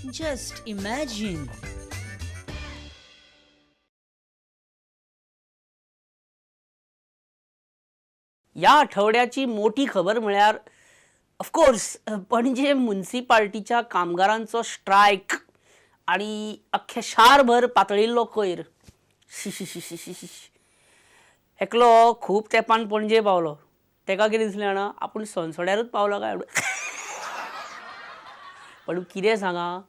Just imagine. या आठवड्याची मोठी खबर म्हळ्यार ऑफकोर्स पणजे म्युनिसिपाल्टीच्या कामगारांचो स्ट्रायक आणि अख्ख्या शारभर पातळिल्लो कोयर. शी शी शी शी शी शी. एकलो खूब तेंपान पणजे पावलो. तेका कितें दिसलें जाणा आपूण सनसड्यारूच पावलो काय पण कितें सांगा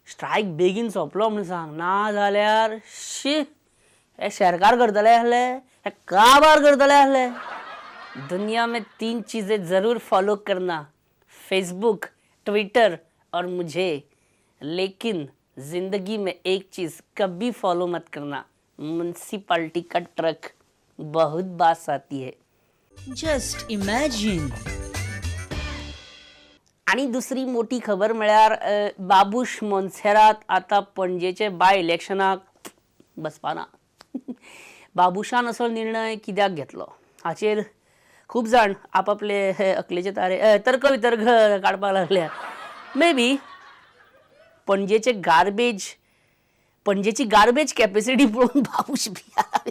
स्ट्रायक बेगीन सोंपलो म्हूण सांग ना जाल्यार शी हे शेरकार करतले आसले हे काबार करतले आसले. दुनिया में 3 चीज़ें ज़रूर फॉलो करना, फेसबुक, ट्विटर और मुझे, लेकिन ज़िंदगी में एक चीज़ कभी फॉलो मत करना, म्युनिसिपाल्टी का ट्रक बहुत बास आती है. Just imagine. आणि दुसरी मोठी खबर म्हळ्यार बाबूश मोन्सेरात आता पणजेचे बाय इलेक्शनाक बसपाना. बाबुशान असो निर्णय कित्याक घेतलो हाचेर खूब जाण आपापले अकलेचे तारे तर्क वितर्क काडपाक लागल्या. मे बी पणजेची गार्बेज कॅपॅसिटी पळोवन बाबूश भियाला.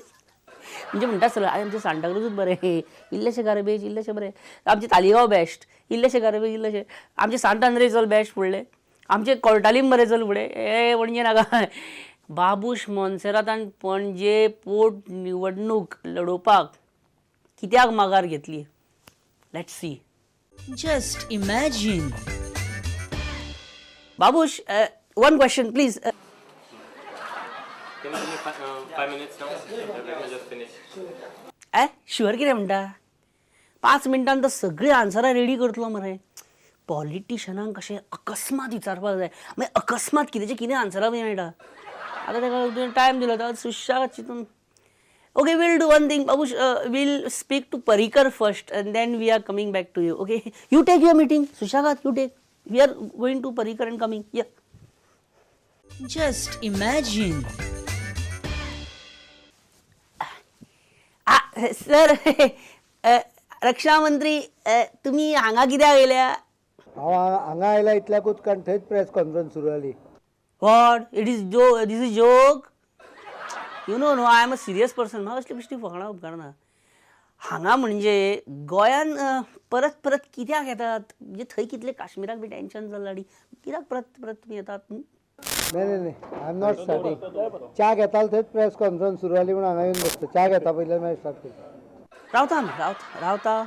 म्हणजे म्हणटा सगळं आमचे सांताक्रूजूच बरें इल्लेशे गार्बेज इल्लेशे बरें, आमचे तालिगांव बेस्ट इल्लेशे गार्बेज इल्लेशे, आमचे सांत आंद्रे चल बेस्ट फुडले, आमचे कोर्टालीम बरें चल फुडें हे पणजे नाका. बाबूश मोन्सेरातान पणजे पोट निवडणूक लडोवपाक कित्याक माघार घेतली let's see. Just imagine. Babush one question please. Can you give me 5 minutes now? Let me just finish. Sure कितें म्हणटा 5 मिनटान तर सगळी आन्सरां रेडी करतलो मरे. पॉलिटिशनांक कशें अकस्मात विचारपाक जाय मागीर अकस्मात कितें आन्सरां बी मेळटा. आतां ताका टायम दिलो तर सुशेगाद चिंतून. Okay, we'll do one thing, Babush. We'll speak to Parikar first, and then we are coming back to you. Okay, you take your meeting, Sushagat. You take. We are going to Parikar and coming. Yeah. Just imagine. Sir रक्षा मंत्री तुम्ही हांगा कित्याक येयल्या? हांगा आयला इतल्याकूच कारण थंयच प्रेस कॉन्फरन्स सुरू जाली. What? This is joke. You know, no, I am a serious person. म्हाका असली बिश्टी फकाणां उपकारना. हांगा म्हणजे गोंयान परत परत कित्याक येतात म्हणजे थंय कितले काश्मीराक बी टेन्शन जालां आनी कित्याक परत परत तुमी येतात? नाही आय एम नॉट स्टार्टिंग. च्या घेतालो थंयच प्रेस कॉन्फरन्स सुरू जाली म्हणून हांगा येवन बसता. च्या घेता पयलीं मागीर स्टार्ट करता. रावता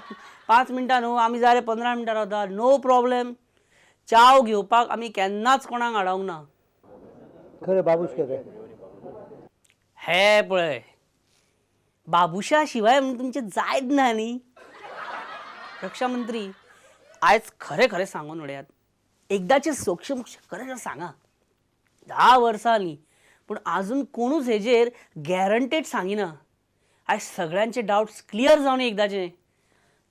5 मिनटां न्हू आमी जाय 15 मिनटां रावता नो प्रॉब्लेम. चाव घेवपाक आमी केन्नाच कोणाक आडावंक ना. खरें बाबूश केलें हे पळय बाबुशा शिवाय तुमचे जायत ना न्ही. रक्षा मंत्री आयज खरें खरें सांगून उडयात. एकदाचे सोक्ष खरें सांगा 10 वर्सां न्ही पूण आजून कोणूच हेजेर गॅरंटेड सांगिना. आयज सगळ्यांचे डावट्स क्लियर जावन एकदाचे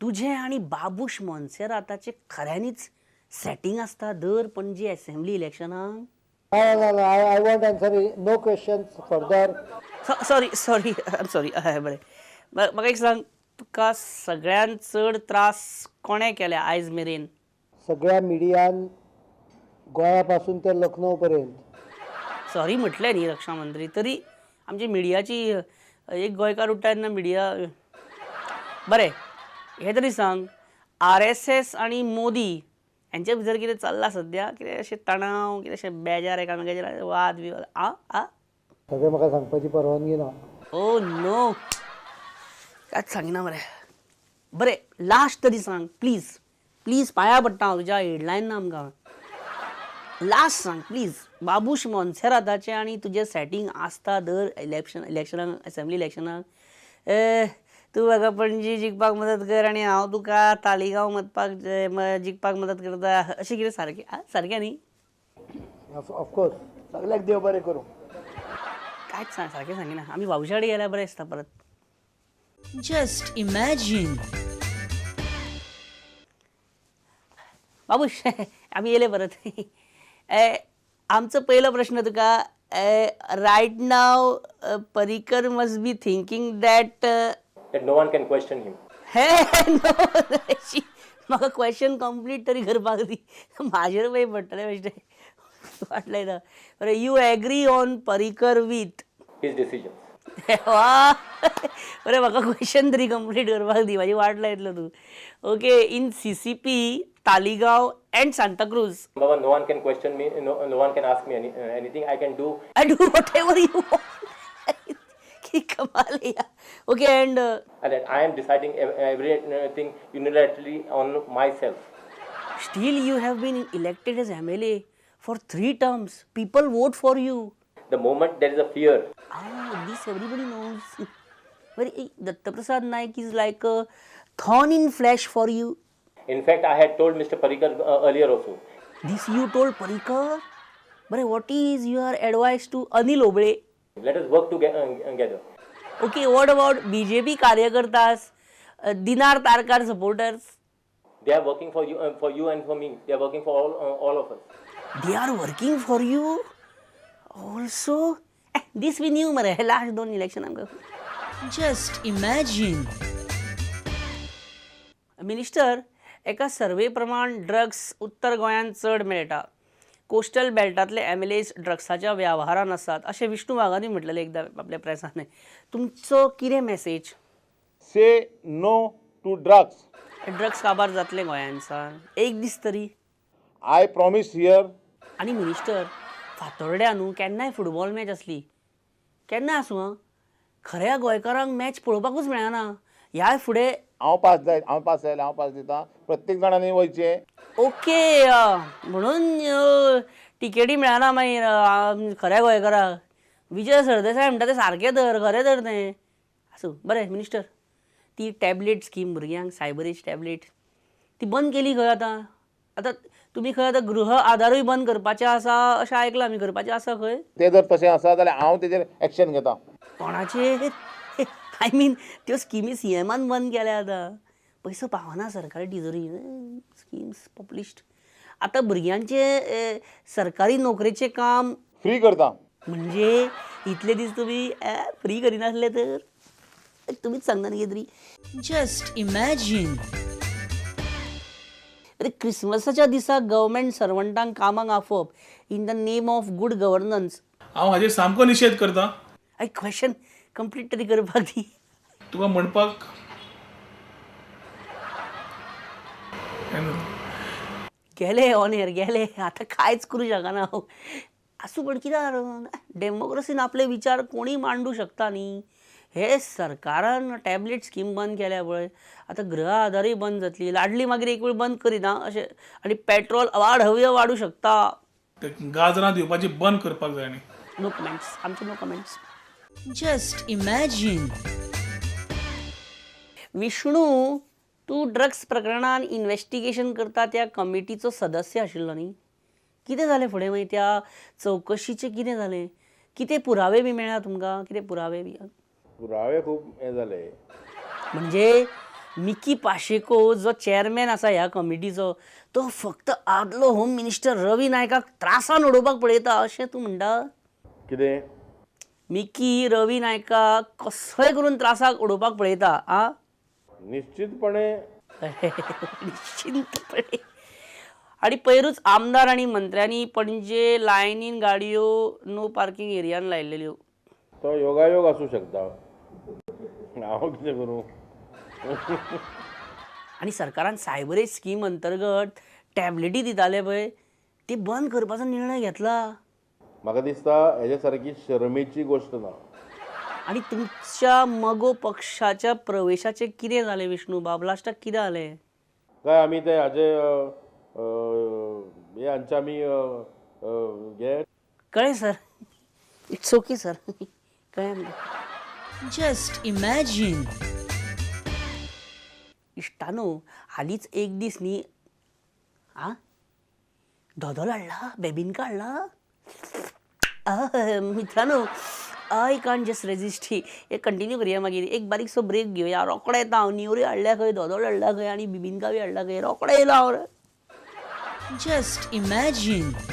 तुझे आनी बाबूश मोन्सेराताचे खऱ्यांनीच सेटिंग आसता दर पणजे असेंब्ली इलेक्शनाक. I want answer no questions further. Sorry I am sorry. बरें म्हाका एक सांग तुका सगळ्यान चड त्रास कोणें केल्या आयज मेरेन? सगळ्या मिडियान गोंया पासून ते लखनौ पर्यंत. सॉरी म्हटलें न्ही रक्षा मंत्री तरी आमची मिडियाची एक गोंयकार उरता तेन्ना मिडिया. बरें हें तरी सांग RSS आनी मोदी हांचे भितर कितें चल्लां सद्या? कितें अशें तणाव कितें अशें बेजार एकामेकाचेर वाद विवाद सगळें म्हाका सांगपाची परवानगी ना. ओ नो कांयच सांगिना मरे. बरें लास्ट तरी सांग प्लीज पांया पडटा हांव तुज्या हेडलायन ना आमकां. लास्ट सांग प्लीज बाबूश मोन्सेराताचें आनी तुजें सेटींग आसता दर इलेक्शनाक असेंब्ली इलेक्शनाक. तूं म्हाका पणजी जिखपाक मदत कर आनी हांव तुका तालिगांव जिखपाक मदत करता अशें कितें सारकें न्ही? ऑफकोर्स सगळ्याक देव बरें करूं. कांयच सारकें सांगिना आमी बाबुशा कडेन गेल्यार बरें दिसता परत. Just imagine. बाबूश आमी येयले परत. आमचो पयलो प्रश्न तुका right now Parrikar must be thinking that That no one can question him. म्हाका क्वेश्चन कंप्लीट तरी करपाक दी. म्हाजेर पळय पडटलें बेश्टें. वाटलंय ना बरं you agree on Parrikar with His decisions. वा बरें म्हाका क्वेश्चन तरी कंप्लीट करपाक दी म्हाजी वाट लायतलो तूं okay in CCP Taleigao and Santa Cruz Number one, no one can question me. No one can ask me anything. I can do. I do whatever you want. की कमाल आहे यार. Okay and And that I am deciding everything unilaterally on myself. still you have been elected as MLA for 3 terms. People vote for you. The moment there is a fear, This everybody knows. But Dattaprasad Naik is like a thorn in flesh for you. in fact, I had told Mr. Parikar earlier also. This you told Parikar? But what is your advice to Anil Oble? Let us work together. Okay, what about BJP Karyakartas, Dinar Tarkar supporters? They are working for you and for me. They are working for all of us. They are working for you also? This we knew, mare. Last 2 election आमकां. Just imagine. Minister एका सर्वे प्रमाण drugs उत्तर गोंयांत चड मेळटा coastal बेल्टांतले MLAs ड्रग्साच्या वेव्हारान आसात अशें विष्णू वाघानी म्हटलेलें एकदां आपल्या प्रेसांत तुमचो कितें message Say no to drugs. Drugs काबार जातले गोंयांसान एक दीस तरी I promise here. आनी मिनिस्टर फातोर्ड्या न्हू केन्नाय फुटबॉल मॅच आसली केन्नाय आसूं आं खऱ्या गोंयकारांक मॅच पळोवपाकूच मेळना ह्या फुडें हांव पास जायला हांव पास दिता प्रत्येक जाणांनी वयचें ओके म्हणून टिकेटी मेळना मागीर खऱ्या गोंयकाराक विजय सरदेसाय म्हणटा तें सारकें धर खरें धर तें आसूं बरें मिनिस्टर ती टॅबलेट स्कीम भुरग्यांक सायबरेज टॅबलेट ती बंद केली खंय आतां तुमी खंय आतां गृह आधारूय बंद करपाचें आसा अशें आयकलां आमी करपाचें आसा खंय तें जर तशें आसा जाल्यार हांव तेजेर एक्शन घेता कोणाचेर आय मीन त्यो स्किमी CMान बंद केल्या आतां पयसो पावना सरकारी तिजोरी स्किम्स पब्लिश्ड आतां भुरग्यांचे सरकारी नोकरेचें काम फ्री करता म्हणजे इतले दीस तुमी फ्री करिनासले तर तुमीच सांगना न्ही कितें तरी Just imagine. अरे क्रिसमसाच्या दिसा गव्हर्मेंट सर्वंटांक कामाक आफोवप in the name of good governance हांव हाजेर सामको निशेध करता आय क्वेश्चन कंप्लीट तरी करपाक दी तुका म्हणपाक गेले ऑन एअर गेले आतां कांयच करूं शकना हांव आसूं पण कित्याक डेमोक्रेसीन आपले विचार कोणीय मांडूं शकता न्ही हे सरकारान टॅबलेट स्कीम बंद केल्या पळय आतां गृह आधारूय बंद जातली लाडली मागीर एक वेळ बंद करिना अशें आनी पेट्रोल वाडहव्य वाडूं शकता ते गाजरां दिवपाची बंद करपाक जाय न्ही नो कमेंट्स आमचे no comments Just imagine. Vishnu तूं ड्रग्स प्रकरणान इन्व्हेस्टिगेशन करता त्या कमिटीचो सदस्य आशिल्लो न्ही कितें जालें फुडें मागीर त्या चवकशीचें कितें जालें कितें पुरावे बी मेळ्ळा तुमकां कितें पुरावे बी पुरावे खूब हें जाले म्हणजे मिकी पाशेको जो चेअरमॅन आसा ह्या कमिटीचो तो फक्त आदलो होम मिनिस्टर रवी नायकाक त्रासान उडोवपाक पळयता अशें तूं म्हणटा कितें मिकी रवी नायकाक कसोय करून त्रासाक उडोवपाक पळयता आ निश्चितपणे निश्चिंतपणे आणि पयरूच आमदार आणि मंत्र्यांनी पणजे लायनीन गाडयो नो पार्किंग एरियान लायिल्ल्यो तो योगायोग आसूं शकता हांव कितें करूं आणि सरकारान सायबरेज स्कीम अंतर्गत टॅबलेटी दिताले पळय ती बंद करपाचो निर्णय घेतला म्हाका दिसता हेजे सारकी शरमेची गोश्ट ना आणि तुमच्या मगो पक्षाच्या प्रवेशाचे कितें जालें विष्णू बाब लास्टाक कितें जालें काय आमी ते हाजे हे हांचे आमी हे कळ्ळें सर इट्स ओके सर कळ्ळें आमकां Just imagine. इश्टानो हालींच एक दीस न्ही आ दोदोल हाडला बेबिनका हाडला मित्रांनो आय कांट जस्ट रेजिस्ट हे कंटिन्यू करूया मागीर एक बारीकसो ब्रेक घेवया रोकडो येता हांव निवऱ्यो हाडल्या खंय दोदोल हाडला खंय आनी बिबिनका बी हाडला खंय रोकडो येयलो हांव Just imagine.